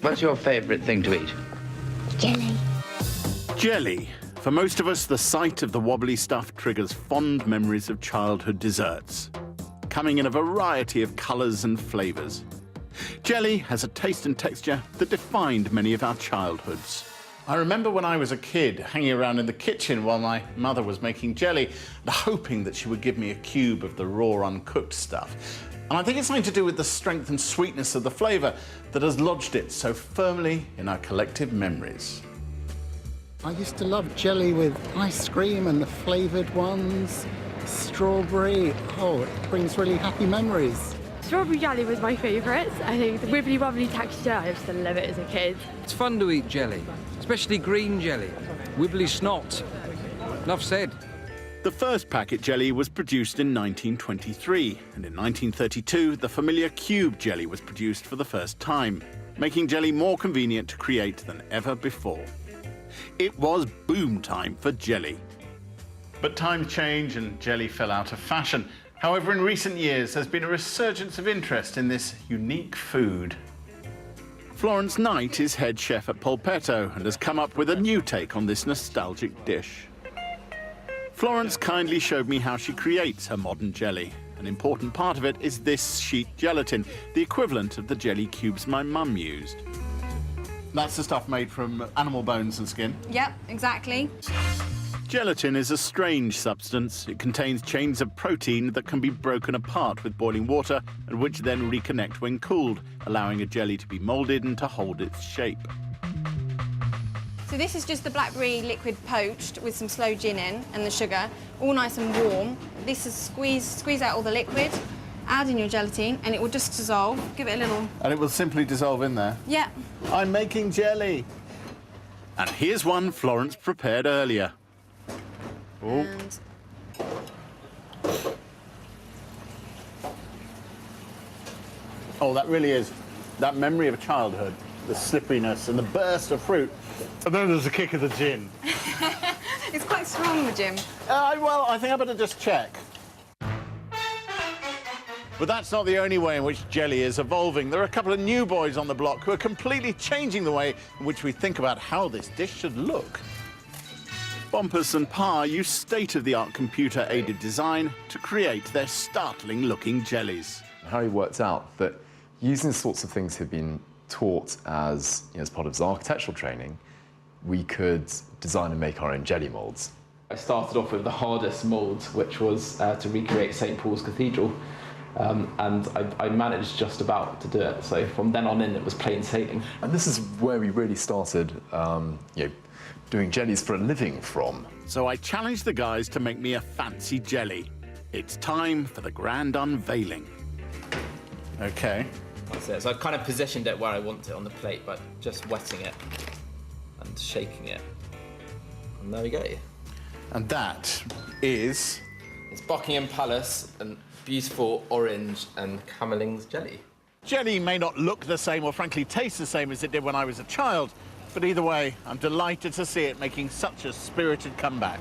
What's your favourite thing to eat? Jelly. Jelly. For most of us, the sight of the wobbly stuff triggers fond memories of childhood desserts, coming in a variety of colours and flavours. Jelly has a taste and texture that defined many of our childhoods. I remember when I was a kid hanging around in the kitchen while my mother was making jelly, and hoping that she would give me a cube of the raw, uncooked stuff. And I think it's something to do with the strength and sweetness of the flavour that has lodged it so firmly in our collective memories. I used to love jelly with ice cream and the flavoured ones, strawberry. Oh, it brings really happy memories. Strawberry jelly was my favourite. I think the wibbly wobbly texture, I used to love it as a kid. It's fun to eat jelly, especially green jelly. Wibbly snot. Enough said. The first packet jelly was produced in 1923, and in 1932 the familiar cube jelly was produced for the first time, making jelly more convenient to create than ever before. It was boom time for jelly. But times change and jelly fell out of fashion. However, in recent years there's been a resurgence of interest in this unique food. Florence Knight is head chef at Polpetto and has come up with a new take on this nostalgic dish. Florence kindly showed me how she creates her modern jelly. An important part of it is this sheet gelatin, the equivalent of the jelly cubes my mum used. That's the stuff made from animal bones and skin? Yep, exactly. Gelatin is a strange substance. It contains chains of protein that can be broken apart with boiling water and which then reconnect when cooled, allowing a jelly to be moulded and to hold its shape. So this is just the blackberry liquid poached with some sloe gin in and the sugar, all nice and warm. This is squeeze out all the liquid, add in your gelatine, and it will just dissolve. Give it a little... And it will simply dissolve in there? Yeah. I'm making jelly. And here's one Florence prepared earlier. Oh. And... Oh, that really is that memory of childhood, the slipperiness and the burst of fruit. And then there's the kick of the gin. It's quite strong, the gin. Well, I think I better just check. But that's not the only way in which jelly is evolving. There are a couple of new boys on the block who are completely changing the way in which we think about how this dish should look. Bompus and Pa use state-of-the-art computer-aided design to create their startling-looking jellies. Harry worked out that using the sorts of things he'd been taught as part of his architectural training, we could design and make our own jelly moulds. I started off with the hardest mould, which was to recreate St. Paul's Cathedral, and I managed just about to do it. So from then on in, it was plain sailing. And this is where we really started, doing jellies for a living from. So I challenged the guys to make me a fancy jelly. It's time for the grand unveiling. OK. That's it. So I've kind of positioned it where I want it on the plate, but just wetting it and shaking it. And there we go. And that is... It's Buckingham Palace and beautiful orange and camelings jelly. Jelly may not look the same or frankly taste the same as it did when I was a child, but either way, I'm delighted to see it making such a spirited comeback.